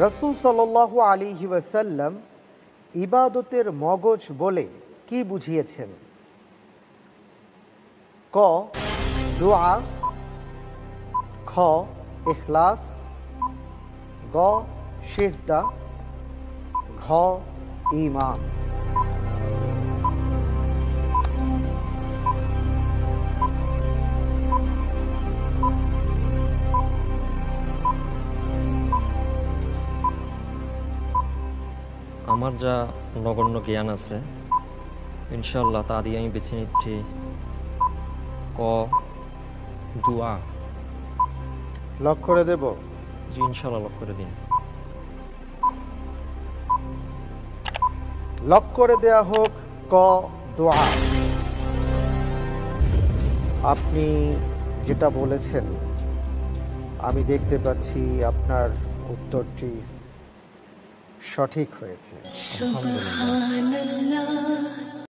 রাসূল সাল্লাল্লাহু আলাইহি ওয়াসাল্লাম ইবাদতের মগজ বলে কি বুঝিয়েছেন? ক দুআ, খ ইখলাস, গ সিজদা, ঘ ঈমান। আমার যা নগণ্য জ্ঞান আছে ইনশাআল্লাহ তা দিয়ে আমি বেছে নিচ্ছি ক দুআ। লক করে দেব? জি ইনশাআল্লাহ লক করে দিন। লক করে দেয়া হোক ক দোয়া। আপনি যেটা বলেছেন আমি দেখতে পাচ্ছি আপনার উত্তরটি সঠিক হয়েছে। আলহামদুলিল্লাহ।